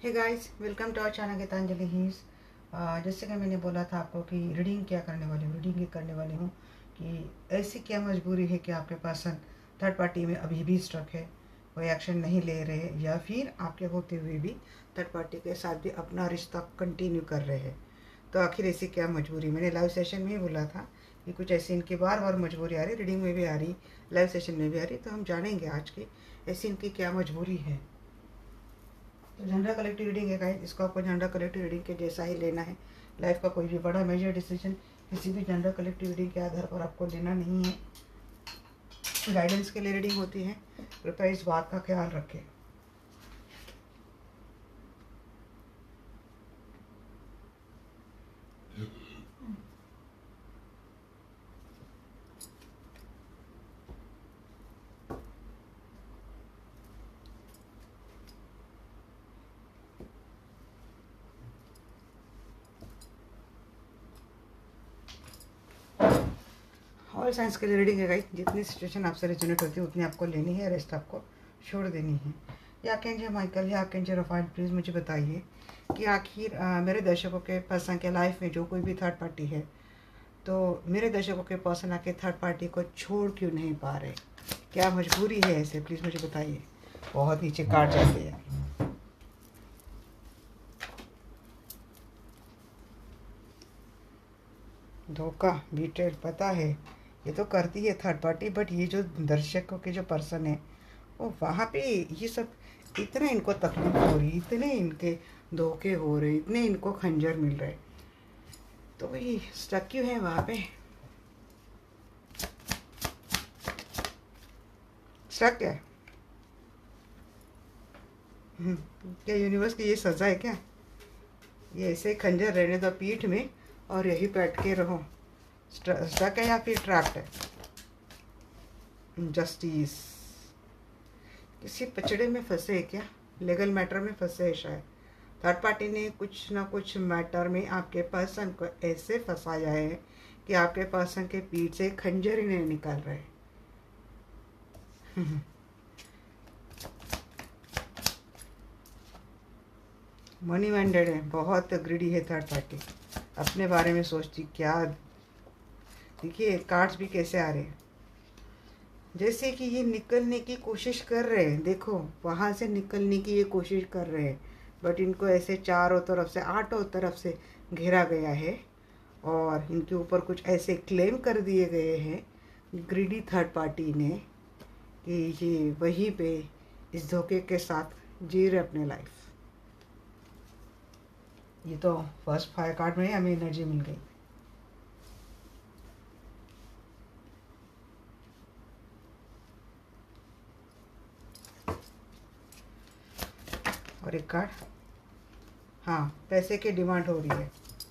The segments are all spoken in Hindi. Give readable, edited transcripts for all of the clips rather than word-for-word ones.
Hey guys, welcome to our channel Geetanjali heals. जैसे कि मैंने बोला था आपको कि रीडिंग क्या करने वाली हूँ, रीडिंग ये करने वाली हूँ कि ऐसी क्या मजबूरी है कि आपके पास थर्ड पार्टी में अभी भी स्ट्रक है, कोई एक्शन नहीं ले रहे, या फिर आपके होते हुए भी थर्ड पार्टी के साथ भी अपना रिश्ता कंटिन्यू कर रहे हैं। तो आखिर ऐसी क्या मजबूरी, मैंने लाइव सेशन में ही बोला था कि कुछ ऐसी इनकी बार बार मजबूरी आ रही, रीडिंग में भी आ रही, लाइव सेशन में भी आ रही। तो हम जानेंगे आज की ऐसी इनकी क्या मजबूरी है। तो जनरल कलेक्टिव रीडिंग है गाइस, इसको आपको जनरल कलेक्टिव रीडिंग के जैसा ही लेना है। लाइफ का कोई भी बड़ा मेजर डिसीजन किसी भी जनरल कलेक्टिव रीडिंग के आधार पर आपको लेना नहीं है। गाइडेंस के लिए रीडिंग होती है, कृपया इस बात का ख्याल रखें। ऑल साइंस के लिए रीडिंग है गाइस, जितनी सिचुएशन आपसे रेजोनेट होती है उतनी आपको लेनी है, रेस्ट आपको छोड़ देनी है। या आर्कएंजल माइकल या आर्कएंजल रफाएल, प्लीज़ मुझे बताइए कि आखिर मेरे दर्शकों के पर्सन के लाइफ में जो कोई भी थर्ड पार्टी है, तो मेरे दर्शकों के पर्सन आके थर्ड पार्टी को छोड़ क्यों नहीं पा रहे, क्या मजबूरी है ऐसे, प्लीज़ मुझे बताइए। बहुत नीचे काट जाते हैं। धोखा, बीटेल, पता है ये तो करती है थर्ड पार्टी, बट ये जो दर्शकों के जो पर्सन है वो वहाँ पे ये सब इतने इनको तकलीफ हो रही, इतने इनके धोखे हो रहे, इतने इनको खंजर मिल रहे, तो वही स्टक क्यों है वहाँ पे। स्टक है। क्या यूनिवर्स की ये सजा है क्या? ये ऐसे खंजर रहने दो पीठ में और यही बैठ के रहो। स्टक है या फिर ट्रैप्ड है? जस्टिस, किसी पचड़े में फंसे है क्या, लीगल मैटर में फंसे है शायद। थर्ड पार्टी ने कुछ ना कुछ मैटर में आपके पर्सन को ऐसे फंसाया है कि आपके पर्सन के पीठ से खंजर ही नहीं निकल रहे। मनी माइंडेड है, बहुत ग्रीडी है थर्ड पार्टी, अपने बारे में सोचती क्या। देखिए कार्ड्स भी कैसे आ रहे हैं, जैसे कि ये निकलने की कोशिश कर रहे हैं, देखो वहाँ से निकलने की ये कोशिश कर रहे हैं, बट इनको ऐसे चारों तरफ से, आठों तरफ से घेरा गया है और इनके ऊपर कुछ ऐसे क्लेम कर दिए गए हैं ग्रीडी थर्ड पार्टी ने कि ये वहीं पे इस धोखे के साथ जी रहे अपने लाइफ। ये तो फर्स्ट फायर कार्ड में हमें एनर्जी मिल गई। और एक कार्ड, हाँ, पैसे की डिमांड हो रही है,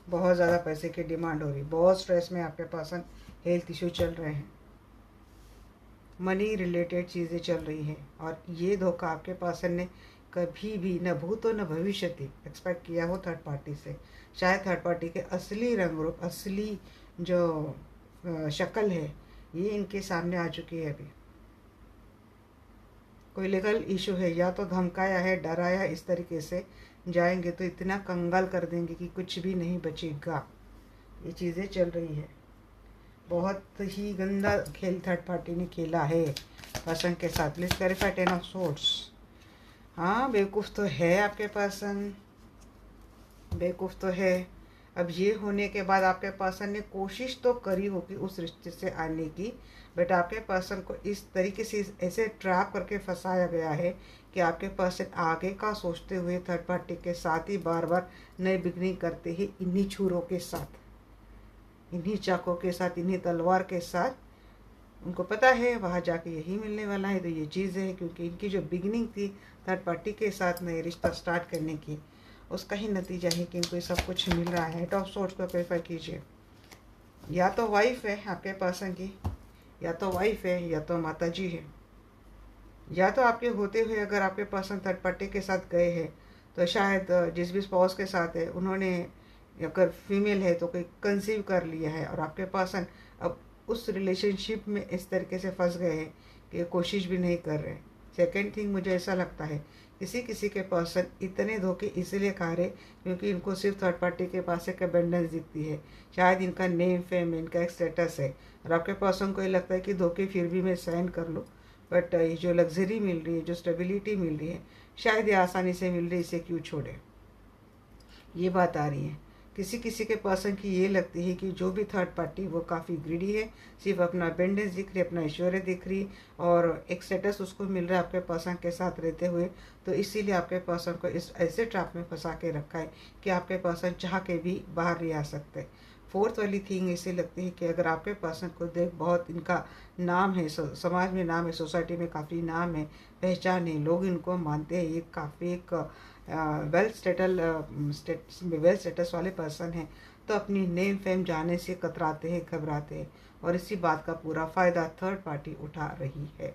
बहुत ज़्यादा पैसे की डिमांड हो रही है, बहुत स्ट्रेस में आपके पास हेल्थ इशू चल रहे हैं, मनी रिलेटेड चीज़ें चल रही हैं, और ये धोखा आपके पर्सन ने कभी भी न भूतो न भविष्य एक्सपेक्ट किया हो थर्ड पार्टी से। शायद थर्ड पार्टी के असली रंग रूप, असली जो शक्ल है, ये इनके सामने आ चुकी है अभी। कोई लीगल इशू है, या तो धमकाया है, डराया, इस तरीके से जाएंगे तो इतना कंगाल कर देंगे कि कुछ भी नहीं बचेगा। ये चीज़ें चल रही है, बहुत ही गंदा खेल थर्ड पार्टी ने खेला है पर्सन के साथ। Please clarify 10 of swords. हाँ, बेवकूफ़ तो है आपके पर्सन, बेवकूफ़ तो है। अब ये होने के बाद आपके पर्सन ने कोशिश तो करी होगी उस रिश्ते से आने की, बट आपके पर्सन को इस तरीके से ऐसे ट्रैप करके फंसाया गया है कि आपके पर्सन आगे का सोचते हुए थर्ड पार्टी के साथ ही बार बार नई बिगनिंग करते ही, इन्हीं छुरों के साथ, इन्हीं चाकों के साथ, इन्हीं तलवार के साथ। उनको पता है वहाँ जाके यही मिलने वाला है, तो ये चीज़ है, क्योंकि इनकी जो बिगिनिंग थी थर्ड पार्टी के साथ नए रिश्ता स्टार्ट करने की, उसका ही नतीजा है कि इनको सब कुछ मिल रहा है। टॉप सोर्स को क्लैरिफाई कीजिए। या तो वाइफ है आपके पर्सन की, या तो वाइफ है, या तो माता जी है, या तो आपके होते हुए अगर आपके पर्सन थर्ड पार्टी के साथ गए हैं तो शायद जिस भी स्पाउस के साथ है उन्होंने, अगर फीमेल है तो कोई कंसीव कर लिया है, और आपके पर्सन अब उस रिलेशनशिप में इस तरीके से फंस गए हैं कि कोशिश भी नहीं कर रहे। सेकेंड थिंग, मुझे ऐसा लगता है किसी किसी के पर्सन इतने धोखे इसलिए खा रहे क्योंकि इनको सिर्फ थर्ड पार्टी के पास एक अबेंडेंस दिखती है। शायद इनका नेम फेम, इनका एक स्टेटस है, और आपके पर्सन को ये लगता है कि धोखे फिर भी मैं सहन कर लूँ, बट ये जो लग्जरी मिल रही है, जो स्टेबिलिटी मिल रही है, शायद ये आसानी से मिल रही है, इसे क्यों छोड़े, ये बात आ रही है। किसी किसी के पर्सन की ये लगती है कि जो भी थर्ड पार्टी वो काफ़ी ग्रीडी है, सिर्फ अपना अबेंडेंस दिख रही, अपना ऐश्वर्य दिख रही, और एक स्टेटस उसको मिल रहा है आपके पर्सन के साथ रहते हुए, तो इसीलिए आपके पर्सन को इस ऐसे ट्रैप में फंसा के रखा है कि आपके पर्सन चाह के भी बाहर नहीं आ सकते। फोर्थ वाली थिंग ऐसी लगती है कि अगर आपके पर्सन को देख बहुत इनका नाम है, समाज में नाम है, सोसाइटी में काफ़ी नाम है, पहचान है, लोग इनको मानते हैं, ये काफ़ी एक वेल स्टेटस वाले पर्सन हैं, तो अपनी नेम फेम जाने से कतराते हैं, घबराते हैं, और इसी बात का पूरा फ़ायदा थर्ड पार्टी उठा रही है।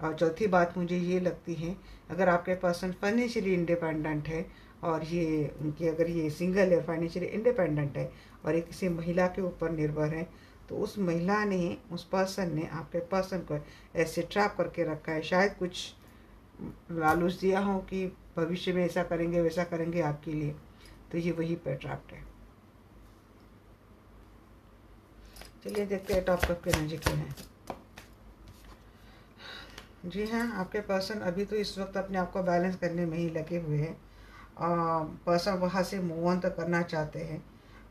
और चौथी बात मुझे ये लगती है, अगर आपके पर्सन फाइनेंशियली इंडिपेंडेंट है, और ये उनकी अगर ये सिंगल है, फाइनेंशियली इंडिपेंडेंट है, और ये किसी महिला के ऊपर निर्भर है, तो उस महिला ने, उस पर्सन ने आपके पर्सन को ऐसे ट्रैप करके रखा है, शायद कुछ लालच दिया हो कि भविष्य में ऐसा करेंगे वैसा करेंगे आपके लिए, तो ये वही पे ट्रैप्ड है। चलिए देखते हैं टॉप कप की एनर्जी क्या है। जी हाँ, आपके पर्सन अभी तो इस वक्त अपने आप को बैलेंस करने में ही लगे हुए हैं। पर्सन वहाँ से मूव ऑन तो करना चाहते हैं,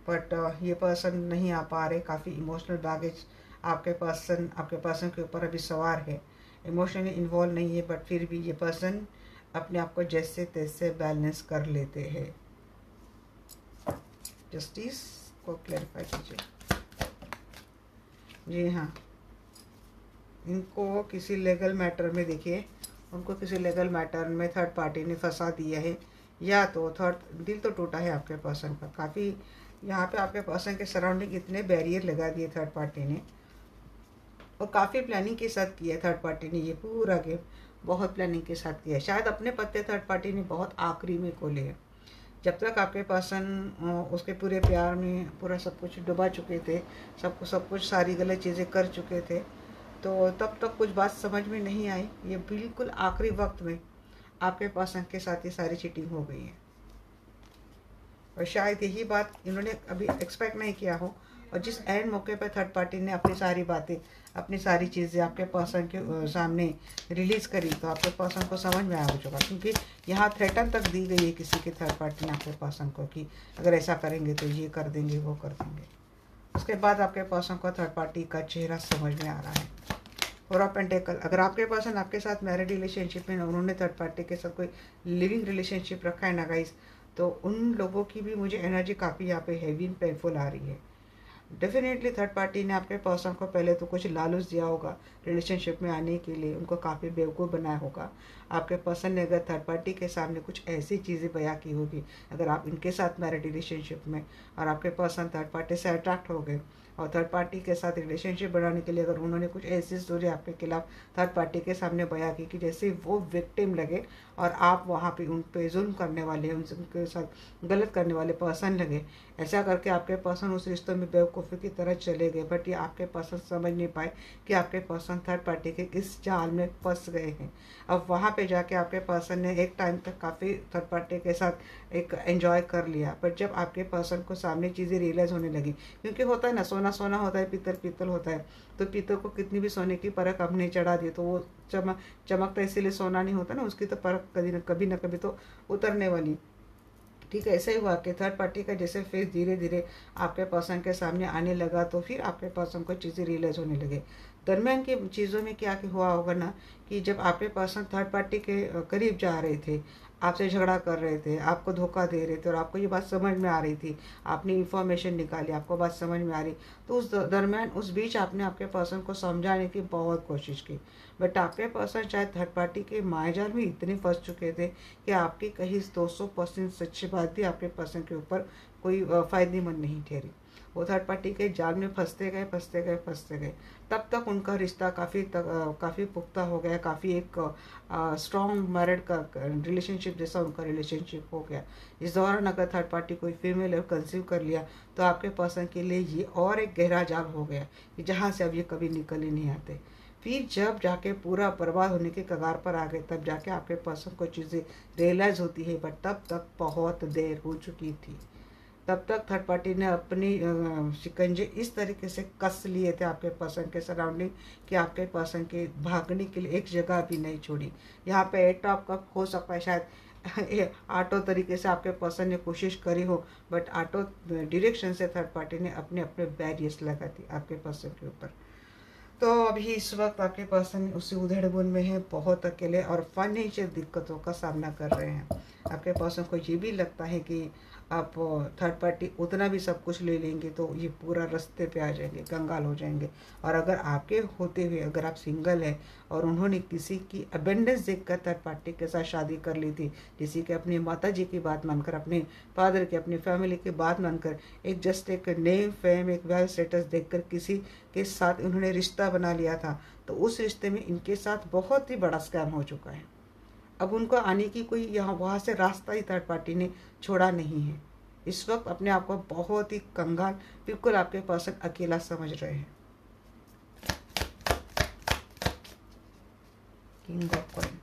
बट ये पर्सन नहीं आ पा रहे, काफ़ी इमोशनल बैगेज आपके पर्सन के ऊपर अभी सवार है, इमोशनली इन्वॉल्व नहीं है, बट फिर भी ये पर्सन अपने आप को जैसे तैसे बैलेंस कर लेते हैं। जस्टिस को क्लैरिफाई कीजिए। जी हाँ, इनको किसी लीगल मैटर में, देखिए उनको किसी लीगल मैटर में थर्ड पार्टी ने फंसा दिया है, या तो थर्ड दिल तो टूटा है आपके पर्सन का काफ़ी। यहाँ पे आपके पर्सन के सराउंडिंग इतने बैरियर लगा दिए थर्ड पार्टी ने, और काफ़ी प्लानिंग के साथ किया है थर्ड पार्टी ने, ये पूरा गेम बहुत प्लानिंग के साथ किया है। शायद अपने पत्ते थर्ड पार्टी ने बहुत आखिरी में खोले हैं, जब तक आपके पर्सन उसके पूरे प्यार में पूरा सब कुछ डुबा चुके थे, सब कुछ सारी गलत चीज़ें कर चुके थे, तो तब तक कुछ बात समझ में नहीं आई। ये बिल्कुल आखिरी वक्त में आपके पर्सन के साथ ये सारी चीटिंग हो गई है, और शायद यही बात इन्होंने अभी एक्सपेक्ट नहीं किया हो, और जिस एंड मौके पर थर्ड पार्टी ने अपनी सारी बातें, अपनी सारी चीज़ें आपके पर्सन के सामने रिलीज़ करी, तो आपके पर्सन को समझ में आ चुका, क्योंकि यहाँ थ्रेटन तक दी गई है किसी के थर्ड पार्टी ने आपके पर्सन को कि अगर ऐसा करेंगे तो ये कर देंगे, वो कर देंगे। उसके बाद आपके पर्सन को थर्ड पार्टी का चेहरा समझ में आ रहा है। फोर ऑफ पेंटेकल, अगर आपके पर्सन आपके साथ मैरिड रिलेशनशिप में, उन्होंने थर्ड पार्टी के साथ कोई लिविंग रिलेशनशिप रखा है ना गाइस, तो उन लोगों की भी मुझे एनर्जी काफ़ी यहाँ पे हैवी एंड पेनफुल आ रही है। डेफिनेटली थर्ड पार्टी ने आपके पर्सन को पहले तो कुछ लालच दिया होगा रिलेशनशिप में आने के लिए, उनको काफ़ी बेवकूफ़ बनाया होगा। आपके पर्सन ने अगर थर्ड पार्टी के सामने कुछ ऐसी चीज़ें बयां की होगी, अगर आप इनके साथ मैरिड रिलेशनशिप में, और आपके पर्सन थर्ड पार्टी से अट्रैक्ट हो गए, और थर्ड पार्टी के साथ रिलेशनशिप बढ़ाने के लिए अगर उन्होंने कुछ ऐसी स्टोरी आपके खिलाफ थर्ड पार्टी के सामने बयां की कि जैसे वो विक्टिम लगे, और आप वहाँ पे उन पे जुल्म करने वाले, उनके साथ गलत करने वाले पर्सन लगे, ऐसा करके आपके पर्सन उस रिश्तों में बेवकूफ़ी की तरह चले गए। बट ये आपके पर्सन समझ नहीं पाए कि आपके पर्सन थर्ड पार्टी के इस जाल में फंस गए हैं। अब वहाँ पे जाके आपके पर्सन ने एक टाइम तक काफ़ी थर्ड पार्टी के साथ एक एंजॉय कर लिया, बट जब आपके पर्सन को सामने चीज़ें रियलाइज़ होने लगी, क्योंकि होता है ना, सोना सोना होता है, पीतल पीतल होता है, तो पीतल को कितनी भी सोने की परख हमने चढ़ा दी तो वो चमकता इसीलिए सोना नहीं होता ना, उसकी तो परख कभी ना कभी तो उतरने वाली। ठीक है, ऐसा ही हुआ कि थर्ड पार्टी का जैसे फेस धीरे धीरे आपके पर्सन के सामने आने लगा, तो फिर आपके पर्सन को चीज़ें रियलाइज होने लगे। दरमियान की चीज़ों में क्या हुआ होगा ना, कि जब आपके पर्सन थर्ड पार्टी के करीब जा रहे थे, आपसे झगड़ा कर रहे थे, आपको धोखा दे रहे थे, और आपको ये बात समझ में आ रही थी, आपने इन्फॉर्मेशन निकाली, आपको बात समझ में आ रही, तो उस दरमियान उस बीच आपने आपके पर्सन को समझाने की बहुत कोशिश की, बट आपके पर्सन शायद थर्ड पार्टी के मायाजाल में इतने फंस चुके थे कि आपकी कहीं 200% सच्ची बात भी आपके पर्सन के ऊपर कोई फ़ायदेमंद नहीं ठहरी। वो थर्ड पार्टी के जाल में फंसते गए, तब तक उनका रिश्ता काफ़ी पुख्ता हो गया, काफ़ी एक स्ट्रॉन्ग मैरिड का रिलेशनशिप जैसा उनका रिलेशनशिप हो गया। इस दौरान अगर थर्ड पार्टी कोई फीमेल कंसीव कर लिया, तो आपके पर्सन के लिए ये और एक गहरा जाल हो गया कि जहाँ से अब ये कभी निकल ही नहीं आते। फिर जब जाके पूरा बर्बाद होने के कगार पर आ गए, तब जाके आपके पर्सन को चीज़ें रियलाइज़ होती है, बट तब तक बहुत देर हो चुकी थी। तब तक थर्ड पार्टी ने अपनी शिकंजे इस तरीके से कस लिए थे आपके पर्सन के सराउंडिंग कि आपके पर्सन के भागने के लिए एक जगह भी नहीं छोड़ी। यहाँ पे एट आपका हो सकता है शायद ऑटो तरीके से आपके पर्सन ने कोशिश करी हो, बट ऑटो डायरेक्शन से थर्ड पार्टी ने अपने अपने बैरियर्स लगा दी आपके पर्सन के ऊपर। तो अभी इस वक्त आपके पर्सन उसी उधेड़-बुन में है, बहुत अकेले और फाइनेंशियल दिक्कतों का सामना कर रहे हैं। आपके पर्सन को ये भी लगता है कि आप थर्ड पार्टी उतना भी सब कुछ ले लेंगे तो ये पूरा रास्ते पे आ जाएंगे, कंगाल हो जाएंगे। और अगर आपके होते हुए अगर आप सिंगल हैं और उन्होंने किसी की अबेंडेंस देखकर थर्ड पार्टी के साथ शादी कर ली थी, किसी के अपनी माता जी की बात मानकर, अपने फादर की, अपनी फैमिली की बात मानकर, एक जस्ट एक नेम फेम एक वेल स्टेटस देखकर किसी के साथ उन्होंने रिश्ता बना लिया था, तो उस रिश्ते में इनके साथ बहुत ही बड़ा स्कैम हो चुका है। अब उनको आने की कोई यहाँ वहाँ से रास्ता ही थर्ड पार्टी ने छोड़ा नहीं है। इस वक्त अपने आप को बहुत ही कंगाल, बिल्कुल आपके पर्सन अकेला समझ रहे हैं। किंग ऑफ कॉइन,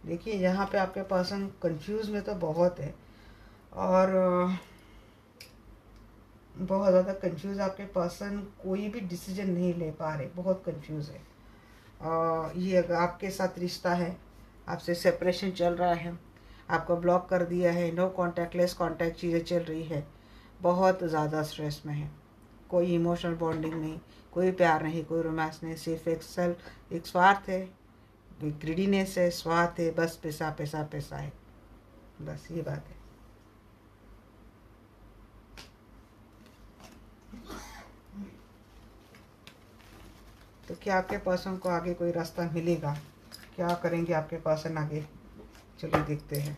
देखिए यहाँ पे आपके पर्सन कंफ्यूज में तो बहुत है, और बहुत ज़्यादा कंफ्यूज आपके पर्सन कोई भी डिसीजन नहीं ले पा रहे, बहुत कंफ्यूज है। ये अगर आपके साथ रिश्ता है, आपसे सेपरेशन चल रहा है, आपको ब्लॉक कर दिया है, नो कॉन्टैक्ट लेस कॉन्टैक्ट चीज़ें चल रही है, बहुत ज़्यादा स्ट्रेस में है, कोई इमोशनल बॉन्डिंग नहीं, कोई प्यार नहीं, कोई रोमांस नहीं, सिर्फ एक स्वार्थ है, ग्रीडीनेस है, स्वार्थ है, बस पैसा पैसा पैसा है, बस ये बात है। तो क्या आपके पर्सन को आगे कोई रास्ता मिलेगा? क्या करेंगे आपके पर्सन आगे? चलिए देखते हैं।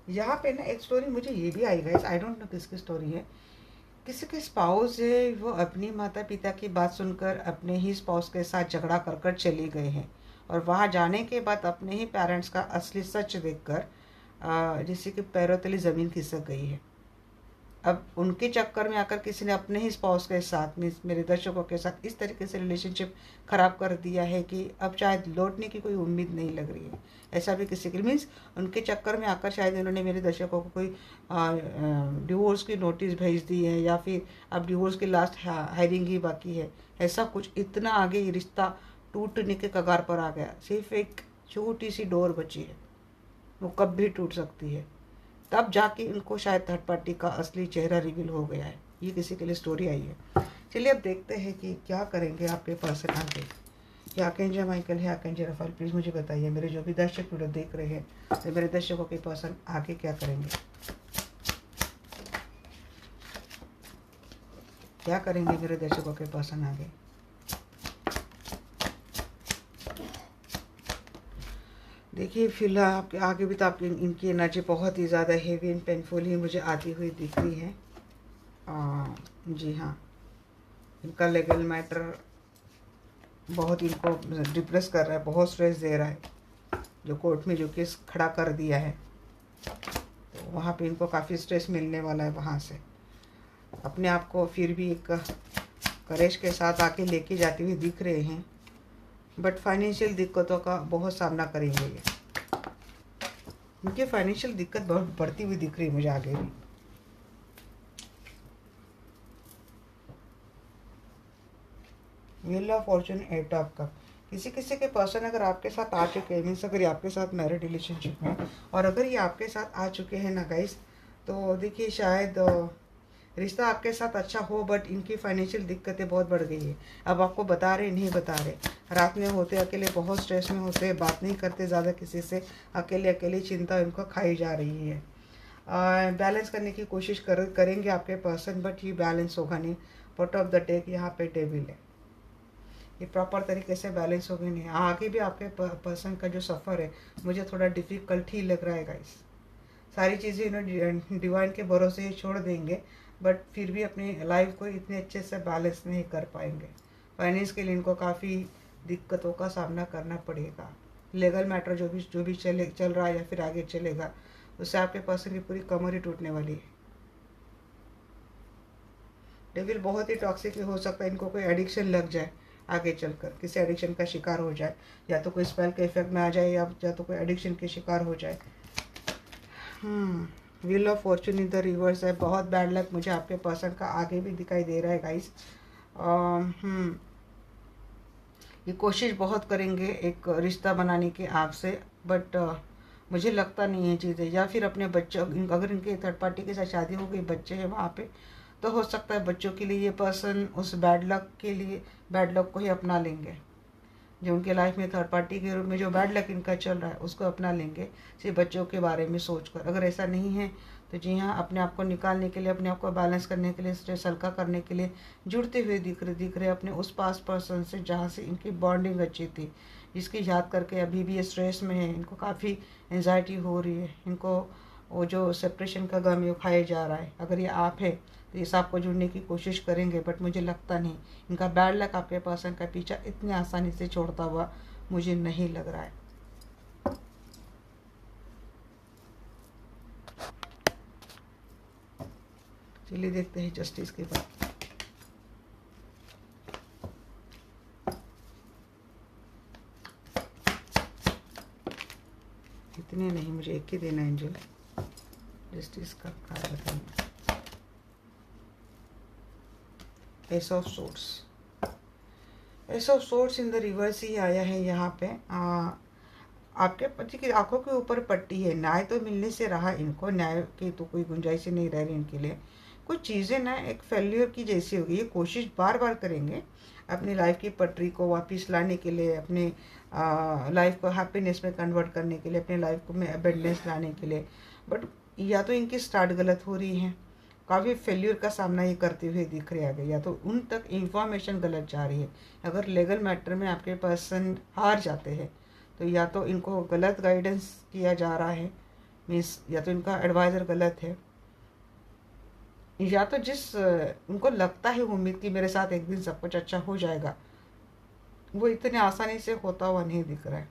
यहाँ पे ना एक स्टोरी मुझे ये भी आई गाइस, आई डोंट नो किसकी स्टोरी है। किसी के स्पाउस है, वो अपनी माता पिता की बात सुनकर अपने ही स्पाउस के साथ झगड़ा कर कर चले गए हैं, और वहाँ जाने के बाद अपने ही पेरेंट्स का असली सच देखकर जैसे कि पैरों तले ज़मीन खिसक गई है। अब उनके चक्कर में आकर किसी ने अपने ही स्पाउस के साथ, मीन्स मेरे दर्शकों के साथ, इस तरीके से रिलेशनशिप ख़राब कर दिया है कि अब शायद लौटने की कोई उम्मीद नहीं लग रही है। ऐसा भी किसी के, मीन्स उनके चक्कर में आकर शायद उन्होंने मेरे दर्शकों को कोई डिवोर्स की नोटिस भेज दी है, या फिर अब डिवोर्स की लास्ट हायरिंग ही बाकी है, ऐसा कुछ। इतना आगे ये रिश्ता टूटने के कगार पर आ गया, सिर्फ एक छोटी सी डोर बची है, वो कब भी टूट सकती है। तब जाके इनको शायद थर्ड पार्टी का असली चेहरा रिवील हो गया है। ये किसी के लिए स्टोरी आई है। चलिए अब देखते हैं कि क्या करेंगे आपके पर्सन आगे। या आर्कएंजल माइकल है, आर्कएंजल रफाएल, प्लीज़ मुझे बताइए, मेरे जो भी दर्शक वीडियो देख रहे हैं, तो मेरे दर्शकों के पर्सन आगे क्या करेंगे, क्या करेंगे मेरे दर्शकों के पर्सन आगे। देखिए फिलहाल आपके आगे भी तो आपकी इनकी एनर्जी बहुत ही ज़्यादा हेवी एंड पेनफुल ही मुझे आती हुई दिख रही है। जी हाँ, इनका लीगल मैटर बहुत इनको डिप्रेस कर रहा है, बहुत स्ट्रेस दे रहा है। जो कोर्ट में जो केस खड़ा कर दिया है, तो वहाँ पे इनको काफ़ी स्ट्रेस मिलने वाला है। वहाँ से अपने आप को फिर भी एक करेज के साथ आके लेके जाते हुए दिख रहे हैं, बट फाइनेंशियल दिक्कतों का बहुत सामना करेंगे ये। उनकी फाइनेंशियल दिक्कत बहुत बढ़ती हुई दिख रही है मुझे आगे भी। Wheel of fortune, eight of cup. किसी किसी के पर्सन अगर आपके साथ आ चुके हैं, मीन्स अगर ये आपके साथ मैरिड रिलेशनशिप में, और अगर ये आपके साथ आ चुके हैं ना गाइस, तो देखिए शायद रिश्ता आपके साथ अच्छा हो, बट इनकी फाइनेंशियल दिक्कतें बहुत बढ़ गई है। अब आपको बता रहे नहीं बता रहे, रात में होते अकेले, बहुत स्ट्रेस में होते, बात नहीं करते ज़्यादा किसी से, अकेले अकेले चिंता इनको खाई जा रही है। बैलेंस करने की कोशिश करेंगे आपके पर्सन, बट ये बैलेंस होगा नहीं। बॉटम ऑफ द डेक यहाँ पे टेबल है, ये प्रॉपर तरीके से बैलेंस हो गई नहीं। आगे भी आपके पर्सन का जो सफ़र है मुझे थोड़ा डिफ़िकल्ट ही लग रहा है गाइस। सारी चीज़ें इन्होंने डिवाइन के भरोसे ही छोड़ देंगे, बट फिर भी अपनी लाइफ को इतने अच्छे से बैलेंस नहीं कर पाएंगे। फाइनेंस के लिए इनको काफ़ी दिक्कतों का सामना करना पड़ेगा। लीगल मैटर जो भी चल रहा है या फिर आगे चलेगा, उससे आपके पर्सन की पूरी कमर ही टूटने वाली है। डेविल बहुत ही टॉक्सिक हो सकता है, इनको कोई एडिक्शन लग जाए, आगे चलकर किसी एडिक्शन का शिकार हो जाए, या तो कोई स्पेल के इफेक्ट में आ जाए, या तो कोई एडिक्शन के शिकार हो जाए। Wheel of Fortune in the reverse है। बहुत बैड लक मुझे आपके पर्सन का आगे भी दिखाई दे रहा है गाइस। ये कोशिश बहुत करेंगे एक रिश्ता बनाने की आपसे, बट मुझे लगता नहीं है चीज़ें, या फिर अपने बच्चों, अगर इनके थर्ड पार्टी के साथ शादी हो गई, बच्चे हैं वहाँ पे, तो हो सकता है बच्चों के लिए ये पर्सन उस बैड लक के लिए बैड लक को ही अपना लेंगे। जो उनके लाइफ में थर्ड पार्टी के रूप में जो बैड लक इनका चल रहा है उसको अपना लेंगे, सिर्फ बच्चों के बारे में सोचकर। अगर ऐसा नहीं है तो जी हाँ, अपने आप को निकालने के लिए, अपने आप को बैलेंस करने के लिए, स्ट्रेस हल्का करने के लिए जुड़ते हुए दिख रहे अपने उस पास पर्सन से जहाँ से इनकी बॉन्डिंग अच्छी थी, जिसकी याद करके अभी भी ये स्ट्रेस में है, इनको काफ़ी एंजाइटी हो रही है, इनको वो जो सेपरेशन का गम ये खाया जा रहा है। अगर ये आप है तो इस आपको जुड़ने की कोशिश करेंगे, बट मुझे लगता नहीं इनका बैड लक आपके पर्सन का पीछा इतने आसानी से छोड़ता हुआ मुझे नहीं लग रहा है। चलिए देखते हैं जस्टिस के बाद। इतने नहीं, मुझे एक ही देना एंजल। जस्टिस का कार्ड बताइए। Ace of swords, ace of swords in the reverse ही आया है यहाँ पे। आपके पति की आंखों के ऊपर पट्टी है, न्याय तो मिलने से रहा इनको, न्याय की तो कोई गुंजाइश ही नहीं रह रही इनके लिए। कुछ चीज़ें ना एक फेल्यूर की जैसी होगी, ये कोशिश बार बार करेंगे अपनी लाइफ की पटरी को वापस लाने के लिए, अपने लाइफ को हैप्पीनेस में कन्वर्ट करने के लिए, अपने लाइफ को में अबेंडेंस लाने के लिए, बट या तो इनकी स्टार्ट गलत हो रही है, काफ़ी फेल्यूर का सामना ये करते हुए दिख रहे आगे, या तो उन तक इंफॉर्मेशन गलत जा रही है। अगर लीगल मैटर में आपके पर्सन हार जाते हैं तो या तो इनको गलत गाइडेंस किया जा रहा है, मीन्स या तो इनका एडवाइज़र गलत है, या तो जिस उनको लगता है उम्मीद कि मेरे साथ एक दिन सब कुछ अच्छा हो जाएगा, वो इतने आसानी से होता हुआ नहीं दिख रहा है।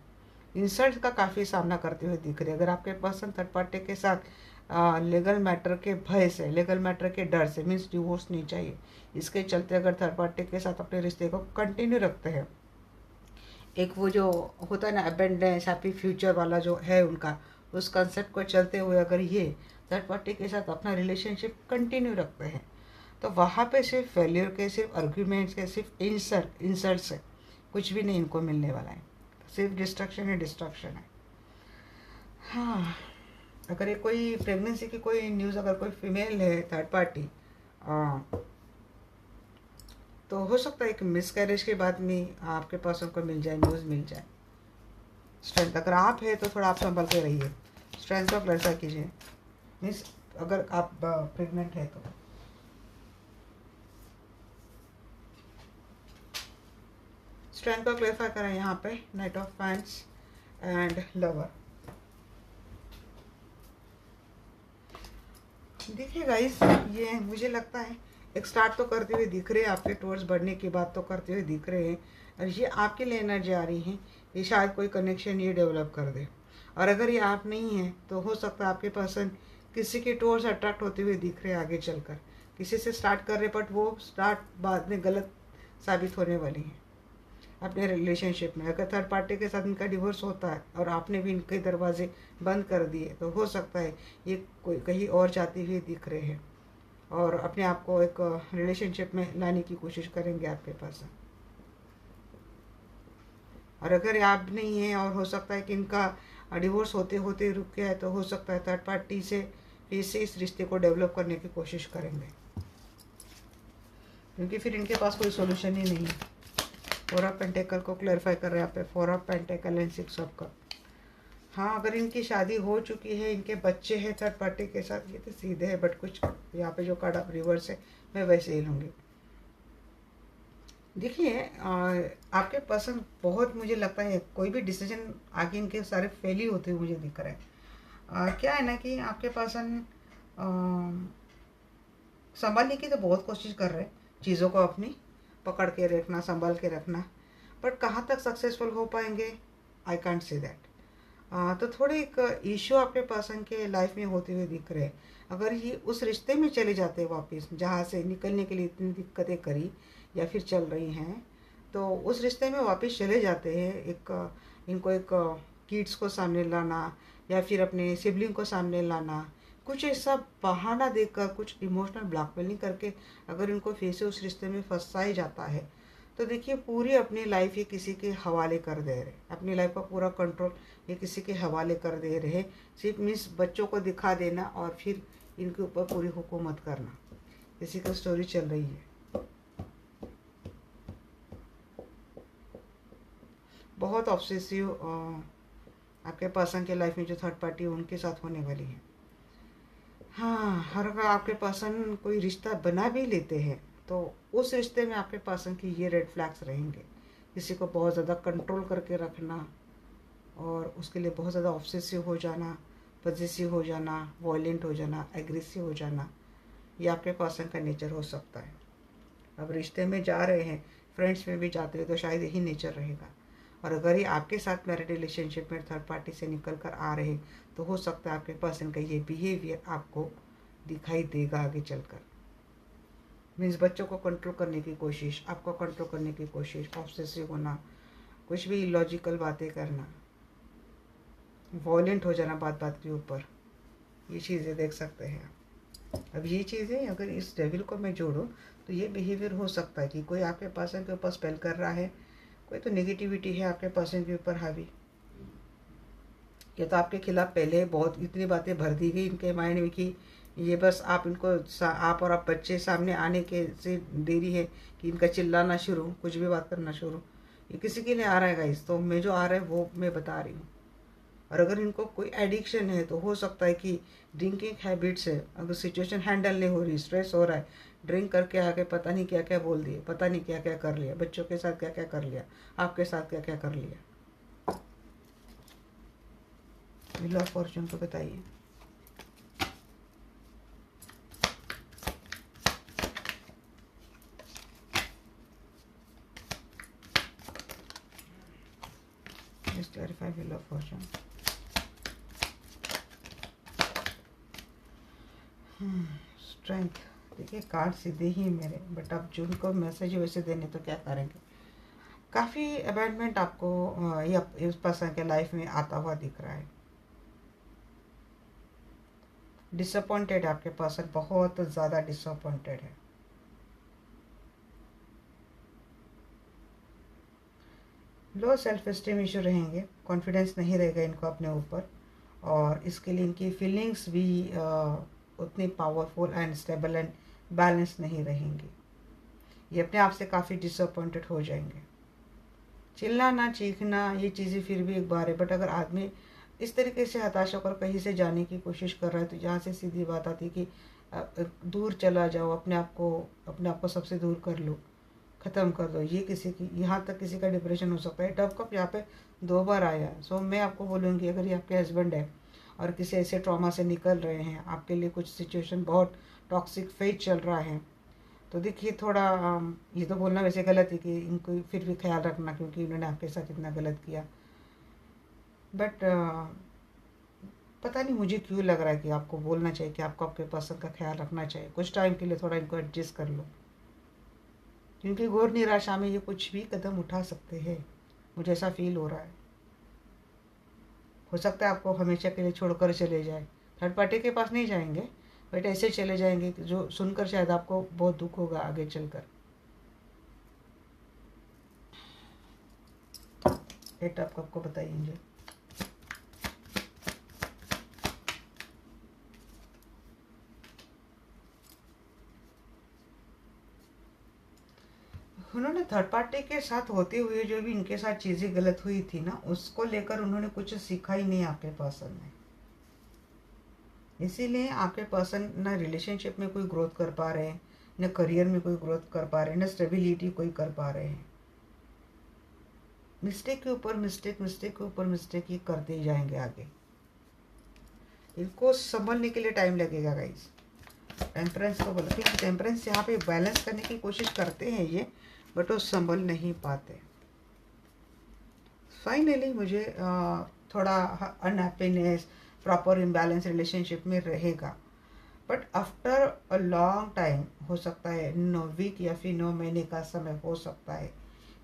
इंसल्ट का काफ़ी सामना करते हुए दिख रहे हैं। अगर आपके पर्सन थर्ड पार्टी के साथ लीगल मैटर के भय से, लीगल मैटर के डर से, मीन्स डिवोर्स नहीं चाहिए, इसके चलते अगर थर्ड पार्टी के साथ अपने रिश्ते को कंटिन्यू रखते हैं, एक वो जो होता है ना अबेंडेंस हैप्पी फ्यूचर वाला जो है उनका, उस कंसेप्ट को चलते हुए अगर ये थर्ड पार्टी के साथ अपना रिलेशनशिप कंटिन्यू रखते हैं, तो वहाँ पे सिर्फ फेल्यूर के, सिर्फ आर्ग्यूमेंट्स के, सिर्फ इंसल्ट से कुछ भी नहीं इनको मिलने वाला है, सिर्फ डिस्ट्रक्शन है, डिस्ट्रक्शन है। हाँ, अगर ये कोई प्रेगनेंसी की कोई न्यूज़, अगर कोई फीमेल है थर्ड पार्टी, तो हो सकता है कि मिसकैरेज के बाद में आपके पास उनको मिल जाए, न्यूज़ मिल जाए। स्ट्रेंथ, अगर आप है तो थोड़ा आप संभल के रहिए, स्ट्रेंथ का क्लैरिफाई कीजिए, मीन्स अगर आप प्रेग्नेंट है तो। स्ट्रेंथ का क्लैरिफाई करें यहाँ पे, night of fans and lover. देखिए गाइस, ये मुझे लगता है एक स्टार्ट तो करते हुए दिख रहे हैं, आपके टूवर्ड्स बढ़ने की बात तो करते हुए दिख रहे हैं, और ये आपके लिए एनर्जी आ रही है, ये शायद कोई कनेक्शन ये डेवलप कर दे। और अगर ये आप नहीं हैं तो हो सकता है आपके पर्सन किसी के टूवर्ड्स अट्रैक्ट होते हुए दिख रहे हैं आगे चलकर, किसी से स्टार्ट कर रहे, बट वो स्टार्ट बाद में गलत साबित होने वाली है अपने रिलेशनशिप में। अगर थर्ड पार्टी के साथ इनका डिवोर्स होता है और आपने भी इनके दरवाजे बंद कर दिए, तो हो सकता है ये कोई कहीं और जाते हुए दिख रहे हैं और अपने आप को एक रिलेशनशिप में लाने की कोशिश करेंगे आपके पास। और अगर आप नहीं हैं और हो सकता है कि इनका डिवोर्स होते होते रुक गया है, तो हो सकता है थर्ड पार्टी से फिर से इस रिश्ते को डेवलप करने की कोशिश करेंगे, क्योंकि फिर इनके पास कोई सोल्यूशन ही नहीं है। फोर ऑफ पेंटेकल को क्लैरिफाई कर रहे हैं यहाँ पे, four of pentacle and six of cup. हाँ, अगर इनकी शादी हो चुकी है, इनके बच्चे हैं थर्ड पार्टी के साथ, ये तो सीधे है, बट कुछ यहाँ पे जो कार्ड रिवर्स है मैं वैसे ही लूँगी। देखिए, आपके पर्सन बहुत, मुझे लगता है कोई भी डिसीजन आगे इनके सारे फेल ही होते हुए मुझे दिख रहा है। क्या है ना कि आपके पर्सन संभालने की तो बहुत कोशिश कर रहे हैं, चीज़ों को अपनी पकड़ के रखना, संभाल के रखना, बट कहाँ तक सक्सेसफुल हो पाएंगे, आई कांट से दैट। तो थोड़े एक इशू आपके पर्सन के लाइफ में होते हुए दिख रहे हैं। अगर ये उस रिश्ते में चले जाते हैं वापस, जहाँ से निकलने के लिए इतनी दिक्कतें करी या फिर चल रही हैं, तो उस रिश्ते में वापस चले जाते हैं। इनको एक किड्स को सामने लाना या फिर अपने सिबलिंग को सामने लाना, कुछ ऐसा बहाना देकर, कुछ इमोशनल ब्लैकमेलिंग करके अगर इनको फिर से उस रिश्ते में फंसाया जाता है, तो देखिए पूरी अपनी लाइफ ये किसी के हवाले कर दे रहे, अपनी लाइफ का पूरा कंट्रोल ये किसी के हवाले कर दे रहे। सिर्फ मीन्स बच्चों को दिखा देना और फिर इनके ऊपर पूरी हुकूमत करना, इसी का स्टोरी चल रही है। बहुत ऑब्सेसिव आपके पर्सन के लाइफ में जो थर्ड पार्टी उनके साथ होने वाली है। हाँ, हर अगर आपके पर्सन कोई रिश्ता बना भी लेते हैं तो उस रिश्ते में आपके पर्सन की ये रेड फ्लैग्स रहेंगे। किसी को बहुत ज़्यादा कंट्रोल करके रखना और उसके लिए बहुत ज़्यादा ऑब्सेसिव हो जाना, पॉजेसिव हो जाना, वॉयलेंट हो जाना, एग्रेसिव हो जाना, ये आपके पर्सन का नेचर हो सकता है। अब रिश्ते में जा रहे हैं, फ्रेंड्स में भी जाते हैं, तो शायद यही नेचर रहेगा। और अगर ये आपके साथ मैरिड रिलेशनशिप में थर्ड पार्टी से निकल कर आ रहे, तो हो सकता है आपके पर्सन का ये बिहेवियर आपको दिखाई देगा आगे चलकर। मीन्स बच्चों को कंट्रोल करने की कोशिश, आपको कंट्रोल करने की कोशिश, ऑब्सेसिव होना, कुछ भी इलॉजिकल बातें करना, वॉयलेंट हो जाना बात बात के ऊपर, ये चीज़ें देख सकते हैं आप। अब ये चीज़ें अगर इस डेविल को मैं जोड़ूँ तो ये बिहेवियर हो सकता है कि कोई आपके पर्सन के ऊपर स्पेल कर रहा है, कोई तो नेगेटिविटी है आपके पर्सन के ऊपर हावी, या तो आपके खिलाफ पहले बहुत इतनी बातें भर दी गई इनके माइंड में कि ये बस आप इनको आप और आप बच्चे सामने आने के से देरी है कि इनका चिल्लाना शुरू, कुछ भी बात करना शुरू। ये किसी के लिए आ रहा है गाइस, तो मैं जो आ रहा है वो मैं बता रही हूँ। और अगर इनको कोई एडिक्शन है तो हो सकता है कि ड्रिंकिंग हैबिट्स है, अगर सिचुएशन हैंडल नहीं हो रही, स्ट्रेस हो रहा है, ड्रिंक करके आके पता नहीं क्या क्या बोल दिए, पता नहीं क्या क्या कर लिया, बच्चों के साथ क्या क्या कर लिया, आपके साथ क्या क्या कर लिया। व्हील ऑफ फॉर्चून को बताइए। Just clarify Wheel of Fortune. Strength, देखिए कार्ड सीधे ही मेरे, बट अब जिनको मैसेज वैसे देने तो क्या करेंगे। काफ़ी अबैंडमेंट आपको इस पर्सन के लाइफ में आता हुआ दिख रहा है। डिसअपॉइंटेड आपके पर्सन, बहुत ज़्यादा डिसअपॉइंटेड है। लो सेल्फ एस्टीम इशू रहेंगे, कॉन्फिडेंस नहीं रहेगा इनको अपने ऊपर, और इसके लिए इनकी फीलिंग्स भी उतनी powerful and stable and balance नहीं रहेंगी। ये अपने आप से काफ़ी डिसअपॉइंटेड हो जाएंगे। चिल्लाना, चीखना, ये चीज़ें फिर भी एक बार है, बट अगर आदमी इस तरीके से हताश होकर कहीं से जाने की कोशिश कर रहा है, तो यहाँ से सीधी बात आती है कि दूर चला जाओ, अपने आप को सबसे दूर कर लो, ख़त्म कर दो। ये किसी की, यहाँ तक किसी का डिप्रेशन हो सकता है। टफ कप यहाँ पे 2 बार आया है। सो मैं आपको बोलूँगी, अगर ये आपके हस्बैंड है और किसी ऐसे ट्रॉमा से निकल रहे हैं, आपके लिए कुछ सिचुएशन बहुत टॉक्सिक फेज चल रहा है, तो देखिए थोड़ा ये तो बोलना वैसे गलत है कि इनको फिर भी ख्याल रखना, क्योंकि इन्होंने आपके साथ इतना गलत किया। बट पता नहीं मुझे क्यों लग रहा है कि आपको बोलना चाहिए कि आपको आपके पर्सन का ख्याल रखना चाहिए। कुछ टाइम के लिए थोड़ा इनको एडजस्ट कर लो, क्योंकि घोर निराशा में ये कुछ भी कदम उठा सकते हैं, मुझे ऐसा फील हो रहा है। हो सकता है आपको हमेशा के लिए छोड़कर चले जाए, थर्ड पार्टी के पास नहीं जाएंगे, बट ऐसे चले जाएंगे जो सुनकर शायद आपको बहुत दुख होगा आगे चलकर। डेट आप आपको बताइए। उन्होंने थर्ड पार्टी के साथ होते हुए जो भी इनके साथ चीज़ें गलत हुई थी ना, उसको लेकर उन्होंने कुछ सीखा ही नहीं आपके पर्सन ने। इसीलिए आपके पर्सन ना रिलेशनशिप में कोई ग्रोथ कर पा रहे हैं, न करियर में कोई ग्रोथ कर पा रहे हैं, न स्टेबिलिटी कोई कर पा रहे हैं। मिस्टेक के ऊपर मिस्टेक, मिस्टेक के ऊपर मिस्टेक ही करते ही जाएंगे आगे। इनको संभलने के लिए टाइम लगेगा गाइस। टेम्परेंस को बोला, क्योंकि टेम्परेंस यहाँ पे बैलेंस करने की कोशिश करते हैं ये, बट वो संभल नहीं पाते। फाइनली मुझे थोड़ा अनहैप्पीनेस, प्रॉपर इम्बैलेंस रिलेशनशिप में रहेगा। But after a long time, हो सकता है 9 वीक या फिर 9 महीने का समय हो सकता है,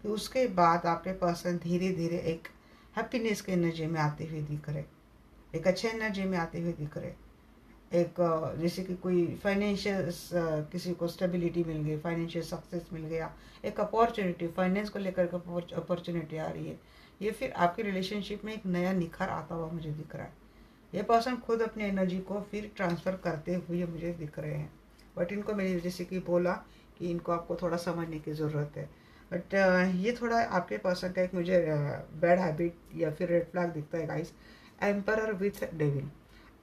कि उसके बाद आपके पर्सन धीरे धीरे एक हैप्पीनेस के एनर्जी में आते हुए दिख रहे, एक अच्छे एनर्जी में आते हुए दिख रहे। एक जैसे कि कोई फाइनेंशियल, किसी को स्टेबिलिटी मिल गई, फाइनेंशियल सक्सेस मिल गया, एक अपॉर्चुनिटी, फाइनेंस को लेकर के अपॉर्चुनिटी आ रही है, ये फिर आपके रिलेशनशिप में एक नया निखार आता हुआ मुझे दिख रहा है। ये पर्सन खुद अपनी एनर्जी को फिर ट्रांसफ़र करते हुए मुझे दिख रहे हैं। बट इनको मैंने जैसे कि बोला कि इनको आपको थोड़ा समझने की ज़रूरत है। बट ये थोड़ा आपके पर्सन का एक मुझे बैड हैबिट या फिर रेड फ्लैग दिखता है गाइस। Emperor with devil.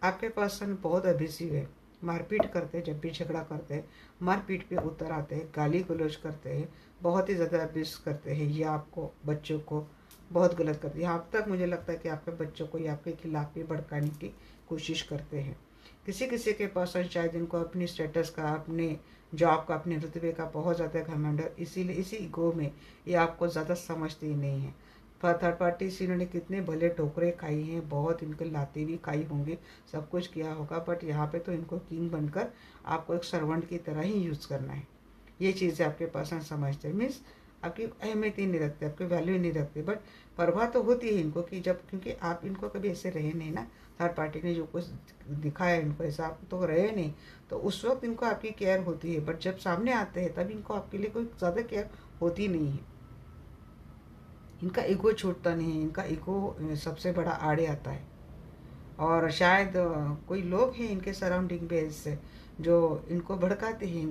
आपके पर्सन बहुत अब्यूसिव है, मारपीट करते हैं, जब भी झगड़ा करते हैं मारपीट पे उतर आते हैं, गाली गलौज करते हैं, बहुत ही ज़्यादा अब्यूज करते हैं। ये आपको, बच्चों को बहुत गलत करते हैं। यहाँ तक मुझे लगता है कि आपके बच्चों को ये आपके खिलाफ भी भड़काने की कोशिश करते हैं। किसी किसी के पर्सन शायद इनको अपनी स्टेटस का, अपने जॉब का, अपने रुतबे का बहुत ज़्यादा घमंड है, इसीलिए इसी ईगो में ये आपको ज़्यादा समझते ही नहीं है। थर्ड पार्टी से इन्होंने कितने भले ठोकरें खाई हैं, बहुत इनके लाते भी खाई होंगी, सब कुछ किया होगा, बट यहाँ पे तो इनको किंग बनकर आपको एक सर्वेंट की तरह ही यूज़ करना है। ये चीज़ें आपके पर्सन समझते हैं, मीन्स आपकी अहमियत ही नहीं रखते, आपकी वैल्यू ही नहीं रखते। बट परवाह तो होती है इनको कि जब, क्योंकि आप इनको कभी ऐसे रहे नहीं ना, थर्ड पार्टी ने जो कुछ दिखाया इनको ऐसा आप तो रहे नहीं, तो उस वक्त इनको आपकी केयर होती है। बट जब सामने आते हैं तब इनको आपके लिए कोई ज़्यादा केयर होती नहीं है। इनका ईगो छूटता नहीं है, इनका ईगो सबसे बड़ा आड़े आता है। और शायद कोई लोग हैं इनके सराउंडिंग में ऐसे जो इनको भड़काते हैं,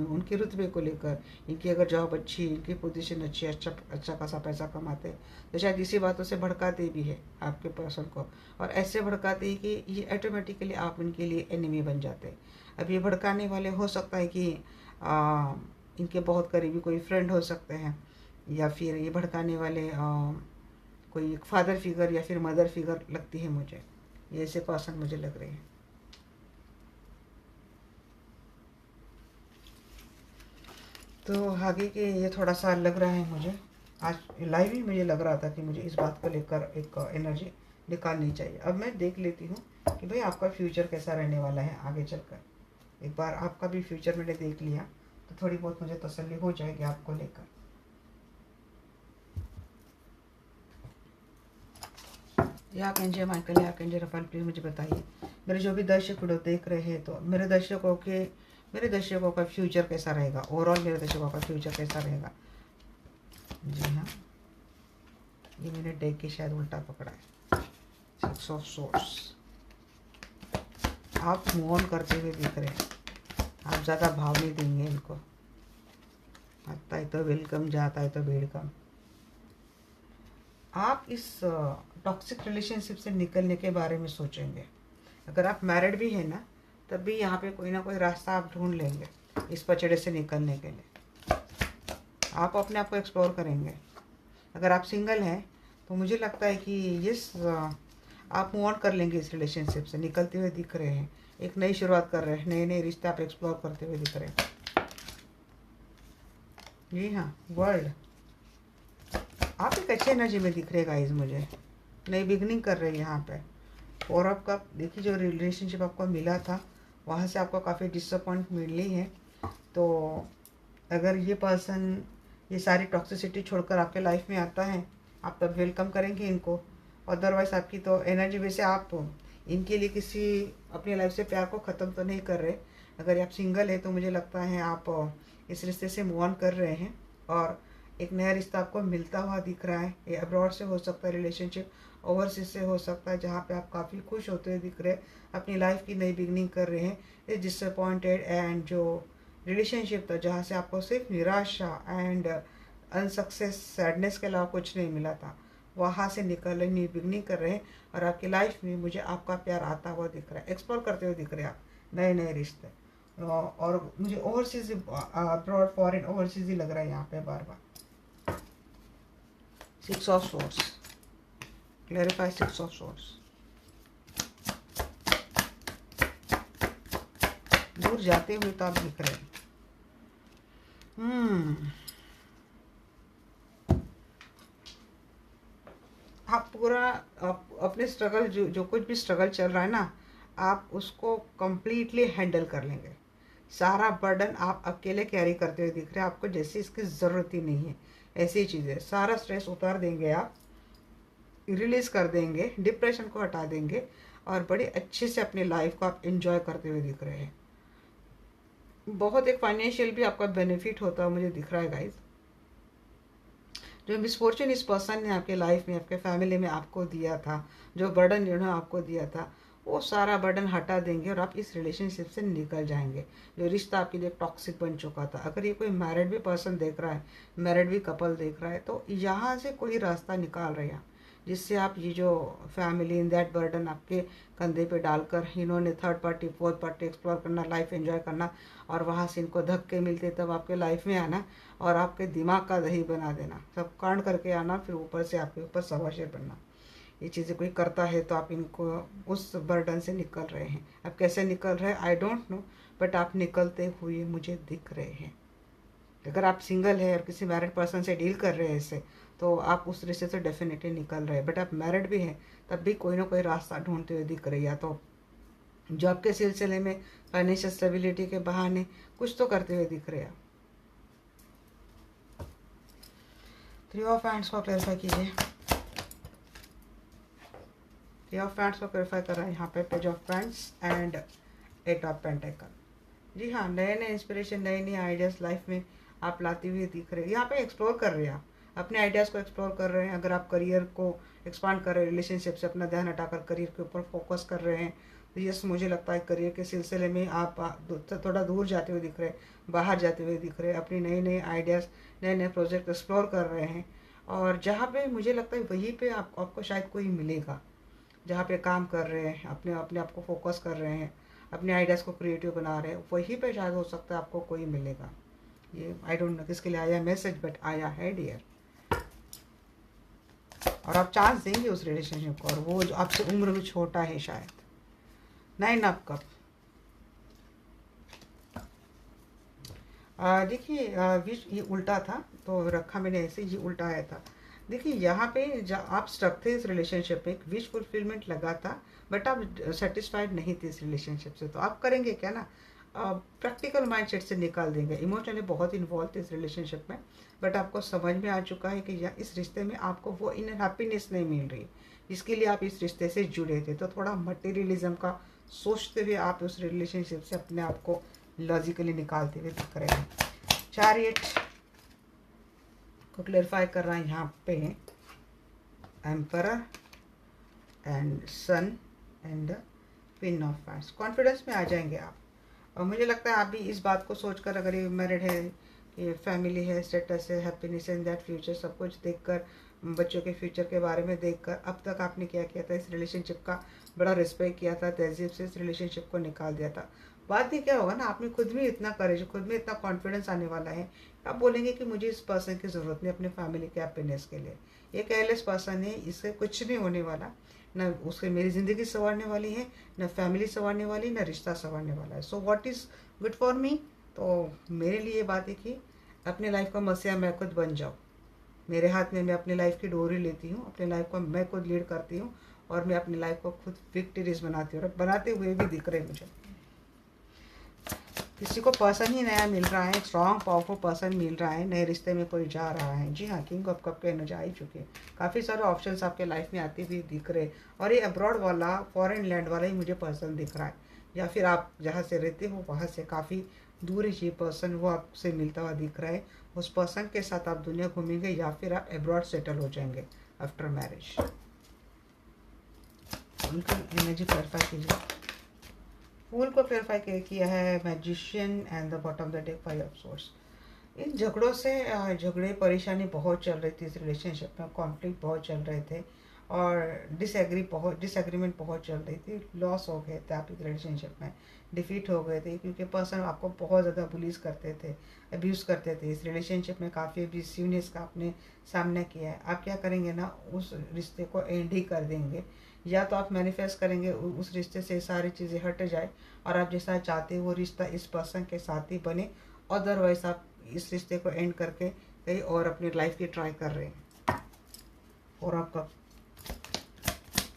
उनके रुतबे को लेकर। इनकी अगर जॉब अच्छी, इनकी पोजीशन अच्छी, अच्छा खासा पैसा कमाते हैं, तो शायद इसी बातों से भड़काते भी है आपके पर्सन को। और ऐसे भड़काते हैं कि ये ऑटोमेटिकली आप इनके लिए एनिमी बन जाते हैं। अब ये भड़काने वाले हो सकता है कि इनके बहुत करीबी कोई फ्रेंड हो सकते हैं, या फिर ये भड़काने वाले कोई फादर फिगर या फिर मदर फिगर लगती है मुझे, ये ऐसे पर्सन मुझे लग रहे हैं। तो आगे के ये थोड़ा सा लग रहा है मुझे, आज लाइव ही मुझे लग रहा था कि मुझे इस बात को लेकर एक एनर्जी निकालनी चाहिए। अब मैं देख लेती हूँ कि भाई आपका फ्यूचर कैसा रहने वाला है आगे चलकर। एक बार आपका भी फ्यूचर मैंने देख लिया तो थोड़ी बहुत मुझे तसल्ली हो जाएगी आपको लेकर। या केंजे माइकल, या केंजे रफाल, प्लीज़ मुझे बताइए मेरे जो भी दर्शक वीडियो देख रहे हैं, तो मेरे दर्शकों का फ्यूचर कैसा रहेगा, ओवरऑल मेरे दर्शकों का फ्यूचर कैसा रहेगा। जी हाँ, ये मैंने डेक के शायद उल्टा पकड़ा है। 6 ऑफ सोर्स। आप मूव ऑन करते हुए दिख रहे हैं, आप ज़्यादा भाव नहीं देंगे इनको। आता है तो वेलकम, जाता है तो वेलकम। आप इस टॉक्सिक रिलेशनशिप से निकलने के बारे में सोचेंगे। अगर आप मैरिड भी हैं ना, तब भी यहाँ पे कोई ना कोई रास्ता आप ढूंढ लेंगे इस पचड़े से निकलने के लिए। आप अपने आप को एक्सप्लोर करेंगे। अगर आप सिंगल हैं तो मुझे लगता है कि यस, आप मूव ऑन कर लेंगे इस रिलेशनशिप से, निकलते हुए दिख रहे हैं, एक नई शुरुआत कर रहे हैं, नए नए रिश्ते आप एक्सप्लोर करते हुए दिख रहे हैं। जी हाँ, वर्ल्ड, आप एक अच्छी एनर्जी में दिख रहे गाइस मुझे, नई बिगनिंग कर रहे हैं यहाँ पे। और आपका देखिए, जो रिलेशनशिप आपको मिला था वहाँ से आपको काफ़ी डिसअपॉइंट मिली है। तो अगर ये पर्सन ये सारी टॉक्सिसिटी छोड़कर आपके लाइफ में आता है, आप तब वेलकम करेंगे इनको। अदरवाइज़ आपकी तो एनर्जी, वैसे आप इनके लिए किसी अपनी लाइफ से प्यार को ख़त्म तो नहीं कर रहे। अगर आप सिंगल है तो मुझे लगता है आप इस रिश्ते से मूव ऑन कर रहे हैं और एक नया रिश्ता आपको मिलता हुआ दिख रहा है। ये अब्रॉड से हो सकता है रिलेशनशिप, ओवरसीज से हो सकता है, जहाँ पे आप काफ़ी खुश होते हुए दिख रहे हैं, अपनी लाइफ की नई बिगनिंग कर रहे हैं। ये डिसअपॉइंटेड एंड जो रिलेशनशिप था जहाँ से आपको सिर्फ निराशा एंड अनसक्सेस, सैडनेस के अलावा कुछ नहीं मिला था, वहाँ से निकल रहे, न्यू बिगनिंग कर रहे हैं। और आपकी लाइफ में मुझे आपका प्यार आता हुआ दिख रहा है, एक्सप्लोर करते हुए दिख रहे हैं आप नए नए रिश्ते। और मुझे ओवरसीज, अब्रॉड, फॉरेन, ओवरसीज ही लग रहा है यहाँ पे बार बार। 6 of source, clarify 6 of source. दूर जाते हुए तो आप दिख रहे हैं। आप पूरा, आप अपने स्ट्रगल जो कुछ भी स्ट्रगल चल रहा है ना, आप उसको कंप्लीटली हैंडल कर लेंगे। सारा बर्डन आप अकेले कैरी करते हुए दिख रहे हैं, आपको जैसे इसकी ज़रूरत ही नहीं है। ऐसी चीज़ें सारा स्ट्रेस उतार देंगे आप, रिलीज़ कर देंगे, डिप्रेशन को हटा देंगे और बड़े अच्छे से अपनी लाइफ को आप एंजॉय करते हुए दिख रहे हैं। बहुत एक फाइनेंशियल भी आपका बेनिफिट होता है मुझे दिख रहा है गाइस। जो मिसफॉर्चून इस पर्सन ने आपके लाइफ में, आपके फैमिली में आपको दिया था, जो बर्डन जिन्होंने आपको दिया था, वो सारा बर्डन हटा देंगे और आप इस रिलेशनशिप से निकल जाएंगे। जो रिश्ता आपके लिए टॉक्सिक बन चुका था, अगर ये कोई मैरिड भी पर्सन देख रहा है, मैरिड भी कपल देख रहा है, तो यहाँ से कोई रास्ता निकाल रहे हैं जिससे आप ये जो फैमिली इन दैट बर्डन आपके कंधे पे डालकर इन्होंने third party fourth party explore करना, लाइफ एंजॉय करना और वहाँ से इनको धक्के मिलते तब आपके लाइफ में आना और आपके दिमाग का दही बना देना, सब कांड करके आना, फिर ऊपर से आपके ऊपर सवाशेर बनना। ये चीज़ें कोई करता है तो आप इनको उस बर्डन से निकल रहे हैं। अब कैसे निकल रहे हैं आई डोंट नो, बट आप निकलते हुए मुझे दिख रहे हैं। अगर आप सिंगल है और किसी मैरिड पर्सन से डील कर रहे हैं इससे, तो आप उस रिश्ते से डेफिनेटली निकल रहे हैं। बट आप मैरिड भी हैं तब भी कोई ना कोई रास्ता ढूंढते हुए दिख रही है, या तो जॉब के सिलसिले में, फाइनेंशियल स्टेबिलिटी के बहाने कुछ तो करते हुए दिख रहे हैं। थ्री ऑफ हैंड्स को क्लैरिफाई कीजिए। थ्री ऑफ हैंड्स को क्लैरिफाई कर रहा है यहाँ पे page of friends and eight of pentacle. जी हाँ, नए नए इंस्पिरेशन, नए नए आइडियाज़ लाइफ में आप लाते हुए दिख रहे हैं। यहाँ पे एक्सप्लोर कर रहे हैं, आप अपने आइडियाज़ को एक्सप्लोर कर रहे हैं। अगर आप करियर को एक्सपांड कर रहे हैं, रिलेशनशिप से अपना ध्यान हटाकर करियर के ऊपर फोकस कर रहे हैं, तो यस मुझे लगता है करियर के सिलसिले में आप थोड़ा दूर जाते हुए दिख रहे हैं, बाहर जाते हुए दिख रहे हैं, अपनी नए नए आइडियाज़, नए नए प्रोजेक्ट एक्सप्लोर कर रहे हैं। और जहाँ पे मुझे लगता है वहीं पे आपको शायद कोई मिलेगा, जहाँ पे काम कर रहे हैं, अपने अपने आप को फोकस कर रहे हैं, अपने आइडियाज़ को क्रिएटिव बना रहे हैं, वहीं पे शायद हो सकता है आपको कोई मिलेगा। ये आई डोंट नो किसके लिए आया मैसेज, बट आया है डियर। और आप चांस देंगे उस रिलेशनशिप को, और वो जो आपसे उम्र में छोटा है शायद। 9 ऑफ कप। देखिए ये उल्टा था तो रखा मैंने ऐसे, ये उल्टा आया था। देखिए यहाँ पे आप स्टक थे इस रिलेशनशिप में, एक विश फुलफिलमेंट लगा था, बट आप सेटिस्फाइड नहीं थे इस रिलेशनशिप से। तो आप करेंगे क्या ना, प्रैक्टिकल माइंडसेट से निकाल देंगे। इमोशनली बहुत इन्वॉल्व थे इस रिलेशनशिप में, बट आपको समझ में आ चुका है कि इस रिश्ते में आपको वो इनर हैप्पीनेस नहीं मिल रही जिसके लिए आप इस रिश्ते से जुड़े थे। तो थोड़ा मटेरियलिज्म का सोचते हुए आप उस रिलेशनशिप से अपने आप को लॉजिकली निकालते हुए दिख रहे हैं। चैरियट को क्लैरिफाई कर रहा है यहाँ पे emperor and sun and queen of wands. Confidence में आ जाएंगे आप, और मुझे लगता है आप भी इस बात को सोचकर, अगर ये मैरिड है, ये फैमिली है, स्टेटस है, हैप्पीनेस इन दैट फ्यूचर, सब कुछ देखकर, बच्चों के फ्यूचर के बारे में देखकर, अब तक आपने क्या किया था, इस रिलेशनशिप का बड़ा रिस्पेक्ट किया था, तहजीब से इस रिलेशनशिप को निकाल दिया था। बात ही क्या होगा ना, आप में खुद में इतना करेज, खुद में इतना कॉन्फिडेंस आने वाला है, आप बोलेंगे कि मुझे इस पर्सन की ज़रूरत नहीं अपने फैमिली के हैप्पीनेस के लिए। ये केयरलेस पर्सन है, इससे कुछ नहीं होने वाला, न उससे मेरी ज़िंदगी संवारने वाली है, न फैमिली संवारने वाली, न रिश्ता संवारने वाला है। So what is good for me, तो मेरे लिए बात है कि अपनी लाइफ का मसीहा मैं खुद बन जाऊँ। मेरे हाथ में मैं अपनी लाइफ की डोरी लेती हूँ, अपनी लाइफ को मैं खुद लीड करती हूँ, और मैं अपनी लाइफ को खुद विक्टरीज बनाती हूँ, और बनाते हुए भी दिख रहे मुझे। किसी को पर्सन ही नया मिल रहा है, स्ट्रॉन्ग पावरफुल पर्सन मिल रहा है, नए रिश्ते में कोई जा रहा है। जी हाँ, किंग ऑफ कप के एनर्जी आ ही चुके हैं, काफ़ी सारे ऑप्शंस आपके लाइफ में आते हुए दिख रहे, और ये अब्रॉड वाला, फॉरेन लैंड वाला ही मुझे पर्सन दिख रहा है, या फिर आप जहाँ से रहते हो वहाँ से काफ़ी दूर ही पर्सन वो आपसे मिलता हुआ दिख रहा है। उस पर्सन के साथ आप दुनिया घूमेंगे, या फिर आप अब्रॉड सेटल हो जाएंगे आफ्टर मैरिज। उनकी एनर्जी क्लैरिफाई कीजिए। फूल को क्लैरिफाई किया है magician and the bottom of the deck, 5 of sources. इन झगड़ों से झगड़े परेशानी बहुत चल रही थी इस रिलेशनशिप में, कॉन्फ्लिक्ट बहुत चल रहे थे, और डिसएग्रीमेंट बहुत चल रही थी, लॉस हो गए थे आप इस रिलेशनशिप में, डिफीट हो गए थे, क्योंकि पर्सन आपको बहुत ज़्यादा बुलीज करते थे, अब्यूज़ करते थे। इस रिलेशनशिप में काफ़ी अब्यूसिवनेस का आपने सामना किया है। आप क्या करेंगे ना, उस रिश्ते को एंड ही कर देंगे, या तो आप मैनिफेस्ट करेंगे उस रिश्ते से सारी चीज़ें हट जाए और आप जैसा चाहते हो वो रिश्ता इस पर्सन के साथ ही बने, अदरवाइज आप इस रिश्ते को एंड करके कहीं और अपनी लाइफ की ट्राई कर रहे हैं। और आपका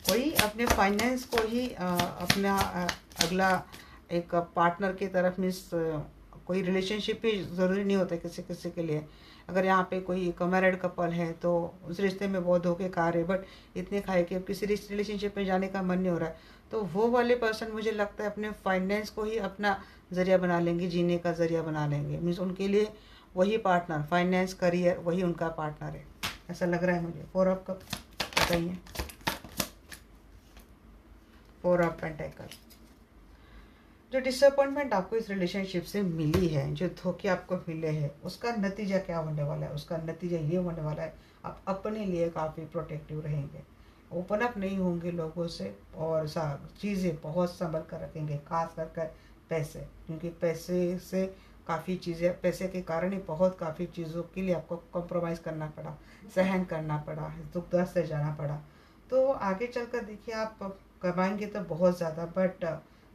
कोई अपने फाइनेंस को ही अपना अगला एक पार्टनर की तरफ मीन्स कोई रिलेशनशिप भी ज़रूरी नहीं होता किसी किसी के लिए। अगर यहाँ पे कोई मैरिड कपल है तो उस रिश्ते में बहुत धोखे खा रहे, बट इतने खाए कि अब किसी रिलेशनशिप में जाने का मन नहीं हो रहा है, तो वो वाले पर्सन मुझे लगता है अपने फाइनेंस को ही अपना ज़रिया बना लेंगे, जीने का ज़रिया बना लेंगे। मीन्स उनके लिए वही पार्टनर, फाइनेंस करियर वही उनका पार्टनर है, ऐसा लग रहा है मुझे। 4 ऑफ कप बताइए। 4 ऑफ पेंटाकल। जो डिसअपॉइंटमेंट आपको इस रिलेशनशिप से मिली है, जो धोखे आपको मिले हैं, उसका नतीजा क्या होने वाला है? उसका नतीजा ये होने वाला है आप अपने लिए काफ़ी प्रोटेक्टिव रहेंगे, ओपन अप नहीं होंगे लोगों से, और चीज़ें बहुत संभल कर रखेंगे, खास कर पैसे, क्योंकि पैसे से काफ़ी चीज़ें, पैसे के कारण ही बहुत काफ़ी चीज़ों के लिए आपको कॉम्प्रोमाइज़ करना पड़ा, सहन करना पड़ा, दुख दर्द से जाना पड़ा। तो आगे चलकर देखिए आप कमाएंगे तो बहुत ज़्यादा, बट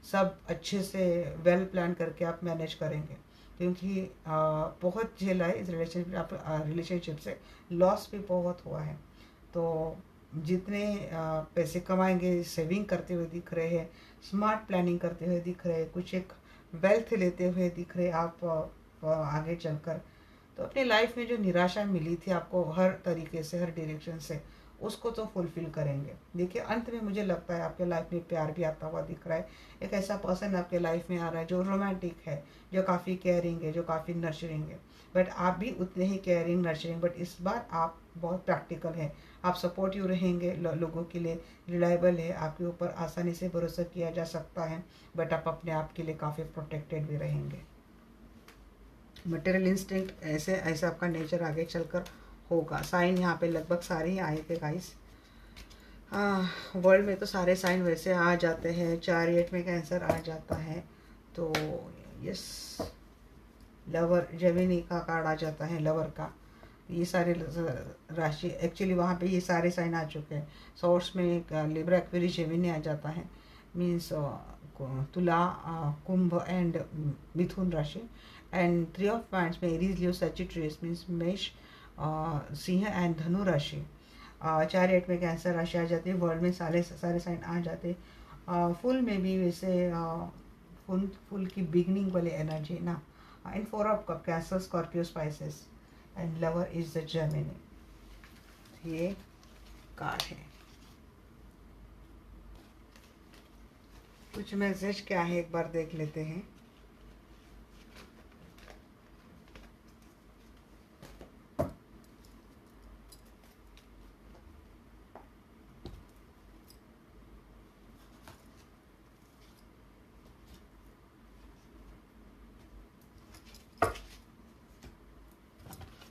सब अच्छे से वेल प्लान करके आप मैनेज करेंगे, क्योंकि बहुत झेला है इस रिलेशनशिप से, लॉस भी बहुत हुआ है। तो जितने पैसे कमाएंगे, सेविंग करते हुए दिख रहे हैं, स्मार्ट प्लानिंग करते हुए दिख रहे हैं, कुछ एक वेल्थ लेते हुए दिख रहे आप आगे चलकर। तो अपनी लाइफ में जो निराशा मिली थी आपको हर तरीके से, हर डायरेक्शन से, उसको तो फुलफिल करेंगे। देखिए अंत में मुझे लगता है आपके लाइफ में प्यार भी आता हुआ दिख रहा है। एक ऐसा पर्सन आपके लाइफ में आ रहा है जो रोमांटिक है, जो काफ़ी केयरिंग है, जो काफ़ी नर्चरिंग है, बट आप भी उतने ही केयरिंग नर्चरिंग, बट इस बार आप बहुत प्रैक्टिकल हैं। आप सपोर्टिव रहेंगे, लोगों के लिए रिलायबल है, आपके ऊपर आसानी से भरोसा किया जा सकता है, बट आप अपने आप के लिए काफ़ी प्रोटेक्टेड भी रहेंगे। मटेरियल इंस्टिंक्ट ऐसे ऐसा आपका नेचर आगे चलकर होगा। साइन यहाँ पे लगभग सारे ही आए थे गाइस। वर्ल्ड में तो सारे साइन वैसे आ जाते हैं, 4/8 में कैंसर आ जाता है, तो यस, लवर जेमिनी का कार्ड आ जाता है, लवर का। ये सारे राशि एक्चुअली वहाँ पे ये सारे साइन आ चुके हैं। सोर्स में एक लिब्रा, एक्वेरियस, जेमिनी आ जाता है, मीन्स तुला, कुंभ एंड मिथुन राशि, एंड 3 ऑफ वांड्स में एरीज, लियो, सजिटेरियस मीन्स मेष, सिंह एंड धनु राशि। 4/8 में कैंसर राशि आ जाती है। वर्ल्ड में सारे साइन आ जाते। फुल में भी वैसे फुल की बिगनिंग वाली एनर्जी ना। इन 4 of cup, cancer, Scorpio, spices and lover is the Gemini. ये कार्ड है। कुछ मैसेज क्या है एक बार देख लेते हैं।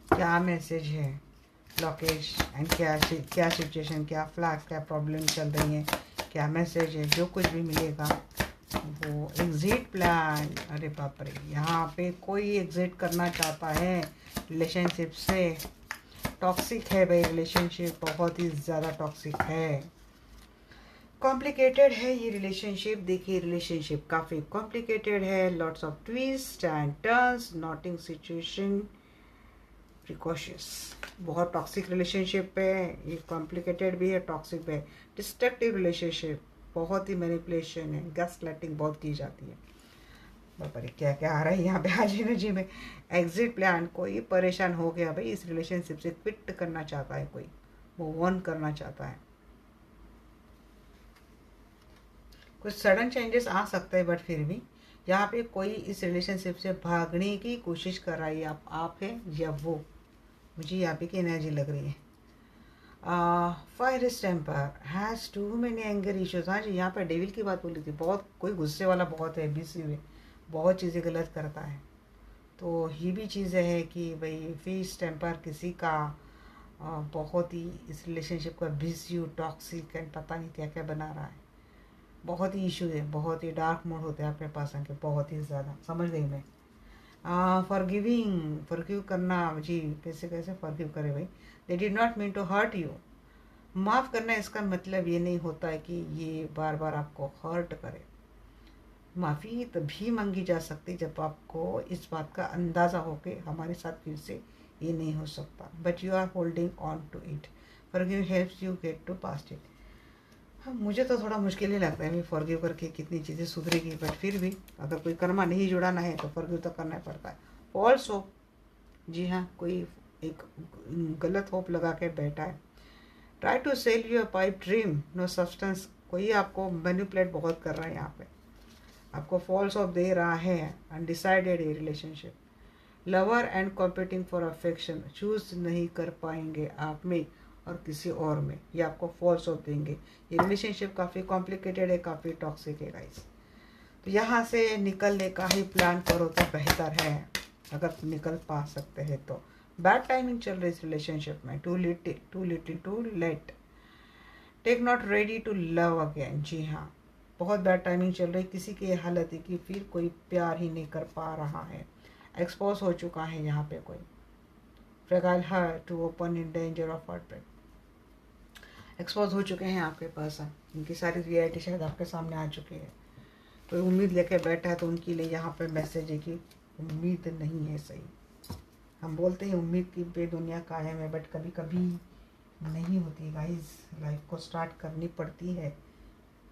क्या मैसेज है? ब्लॉकेज एंड क्या सिचुएशन, क्या फ्लैग, क्या प्रॉब्लम चल रही है, क्या मैसेज है? जो कुछ भी मिलेगा वो एग्जिट प्लान। अरे बाप रे, यहाँ पे कोई एग्जिट करना चाहता है रिलेशनशिप से। टॉक्सिक है भाई रिलेशनशिप, बहुत ही ज़्यादा टॉक्सिक है, कॉम्प्लिकेटेड है ये रिलेशनशिप। देखिए रिलेशनशिप काफ़ी कॉम्प्लिकेटेड है, lots of twist and turns, knotting situation, precautions. बहुत टॉक्सिक रिलेशनशिप है ये, कॉम्प्लिकेटेड भी है, टॉक्सिक भी है, डिस्ट्रक्टिव रिलेशनशिप, बहुत ही मैनिपुलेशन है, गैसलाइटिंग बहुत की जाती है। बाप रे क्या क्या आ रहा है यहाँ पे आज एनर्जी में। एग्जिट प्लान, कोई परेशान हो गया भाई इस रिलेशनशिप से, क्विट करना चाहता है कोई, मूव ऑन करना चाहता है। कुछ सडन चेंजेस आ सकते हैं, बट फिर भी यहाँ पे कोई इस रिलेशनशिप से भागने की कोशिश कर रहा है। आप है या वो, मुझे यहाँ पे की एनर्जी लग रही है। Fire temper has too many anger issues. हाँ जी, यहाँ पर डेविल की बात बोली थी, बहुत कोई गुस्से वाला बहुत है, बिजी हुए, बहुत चीज़ें गलत करता है। तो ये भी चीज़ें है कि भाई फेस टेम्पर किसी का बहुत ही इस रिलेशनशिप का बिजी, टॉक्सिक एंड पता नहीं क्या क्या बना रहा है। बहुत ही इशू है, बहुत ही डार्क मोड होते हैं अपने पास के, बहुत ही ज़्यादा। समझ गई मैं। फॉरगिव करना जी, कैसे कैसे फॉरगिव करे भाई। They did not mean to hurt you. माफ़ करना इसका मतलब ये नहीं होता है कि ये बार बार आपको हर्ट करे। माफ़ी तभी मांगी जा सकती जब आपको इस बात का अंदाज़ा हो कि हमारे साथ फिर से ये नहीं हो सकता, but you are holding on to it. Forgive helps you get to past it. हाँ, मुझे तो थोड़ा मुश्किल ही लगता है मैं फॉरगिव करके कितनी चीज़ें सुधरेगी, बट फिर भी अगर कोई कर्मा नहीं जुड़ाना है तो फॉरगिव तो करना ही पड़ता है। फॉल्स होप, जी हाँ, कोई एक गलत होप लगा के बैठा है। Try to sell you a pipe dream, no substance, कोई आपको मैनिपुलेट बहुत कर रहा है यहाँ पे, आपको फॉल्स होप दे रहा है। अनडिसाइडेड ये relationship, lover and competing for affection, choose नहीं कर पाएंगे आप में और किसी और में, ये आपको फॉल्स ऑफ देंगे। ये रिलेशनशिप काफ़ी कॉम्प्लिकेटेड है, काफ़ी टॉक्सिक है गाइस। तो यहाँ से निकलने का ही प्लान करो तो बेहतर है, अगर निकल पा सकते हैं तो। बैड टाइमिंग चल रही इस रिलेशनशिप में, too little too late, take not ready to love again, जी हाँ, बहुत बैड टाइमिंग चल रही। किसी की हालत है कि फिर कोई प्यार ही नहीं कर पा रहा है, एक्सपोज हो चुका है यहाँ पे कोई। Fragile heart to open in danger of heartbreak, expose हो चुके हैं आपके पर्सन, उनकी सारी रियलिटी शायद आपके सामने आ चुकी है। कोई उम्मीद लेके बैठा है तो उनके लिए यहाँ पे मैसेज है कि उम्मीद नहीं है सही। हम बोलते हैं उम्मीद की पे दुनिया कायम है, बट कभी कभी नहीं होती गाइस। लाइफ को स्टार्ट करनी पड़ती है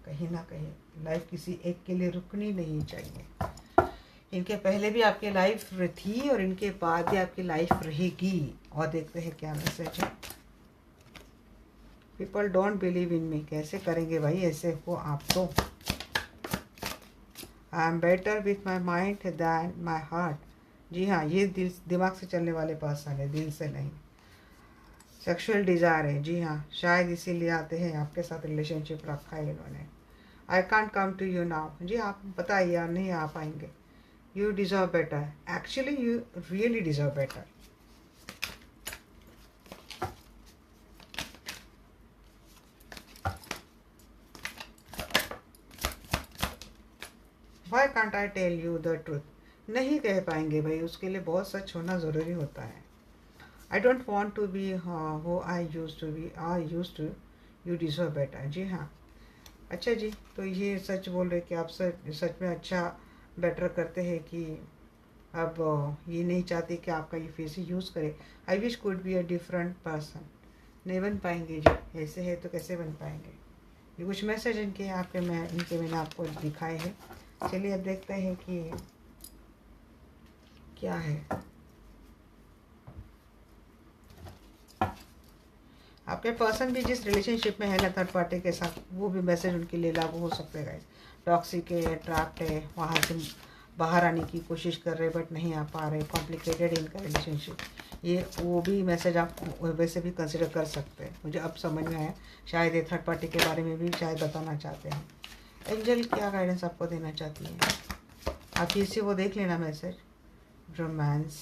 कहीं ना कहीं, लाइफ किसी एक के लिए रुकनी नहीं चाहिए। इनके पहले भी आपकी लाइफ थी और इनके बाद भी आपकी लाइफ रहेगी। और देखते हैं क्या मैसेज है। People don't believe in me, कैसे करेंगे भाई ऐसे हो आप तो। I am better with my mind than my heart, जी हाँ, ये दिमाग से चलने वाले पर्सन है, दिल से नहीं। सेक्सुअल डिज़ायर है, जी हाँ, शायद इसीलिए आते हैं आपके साथ रिलेशनशिप रखा है इन्होंने। I can't come to you now, जी आप बताइए आप नहीं आ पाएंगे। You deserve better, actually you really deserve better. Why can't I tell you the truth, नहीं कह पाएंगे भाई, उसके लिए बहुत सच होना ज़रूरी होता है। I don't want to be who I used to be, I used to, you deserve better, जी हाँ। अच्छा जी, तो ये सच बोल रहे कि आप सच में अच्छा बेटर करते हैं कि अब ये नहीं चाहते कि आपका ये फेस ही यूज़ करे। I wish could be a different person, नहीं बन पाएंगे जी, ऐसे है तो कैसे बन पाएंगे। ये कुछ मैसेज इनके आपके मैंने आपको दिखाए हैं। चलिए अब देखते हैं कि क्या है। आपके पर्सन भी जिस रिलेशनशिप में है ना थर्ड पार्टी के साथ, वो भी मैसेज उनके लिए लागू हो सकते हैं गाइस। टॉक्सिक है, ट्रैप्ड है, वहाँ से बाहर आने की कोशिश कर रहे बट नहीं आ पा रहे, कॉम्प्लिकेटेड इनका रिलेशनशिप, ये वो भी मैसेज आप वैसे भी कंसिडर कर सकते हैं। मुझे अब समझ में आया, शायद ये थर्ड पार्टी के बारे में भी शायद बताना चाहते हैं। एंजल क्या गाइडेंस आपको देना चाहती है, आप फिर से वो देख लेना मैसेज। रोमांस,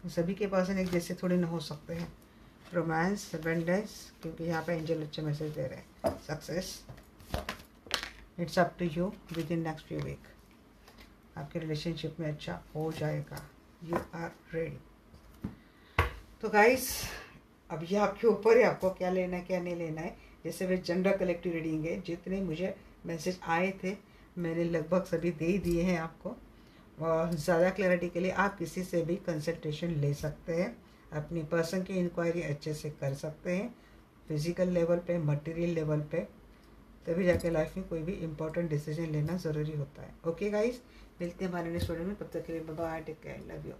सभी के पर्सन एक जैसे थोड़ी ना हो सकते हैं। रोमांस, अबंडेंस, क्योंकि यहाँ पे एंजल अच्छे मैसेज दे रहे हैं। Success, it's up to you within next few week, आपके रिलेशनशिप में अच्छा हो जाएगा, यू आर रेडी। तो गाइस अब ये आपके ऊपर है, आपको क्या लेना है क्या नहीं लेना है। जैसे वे जनरल कलेक्टिव रीडिंग है, जितने मुझे मैसेज आए थे मैंने लगभग सभी दे ही दिए हैं आपको। और ज़्यादा क्लैरिटी के लिए आप किसी से भी कंसल्टेशन ले सकते हैं, अपनी पर्सन की इंक्वायरी अच्छे से कर सकते हैं, फिजिकल लेवल पे, मटेरियल लेवल पे, तभी जाके लाइफ में कोई भी इंपॉर्टेंट डिसीजन लेना ज़रूरी होता है। ओके गाइस, मिलते हैं हमारे नेक्स्ट वीडियो में, तब तक के लिए bye bye, take care, love you.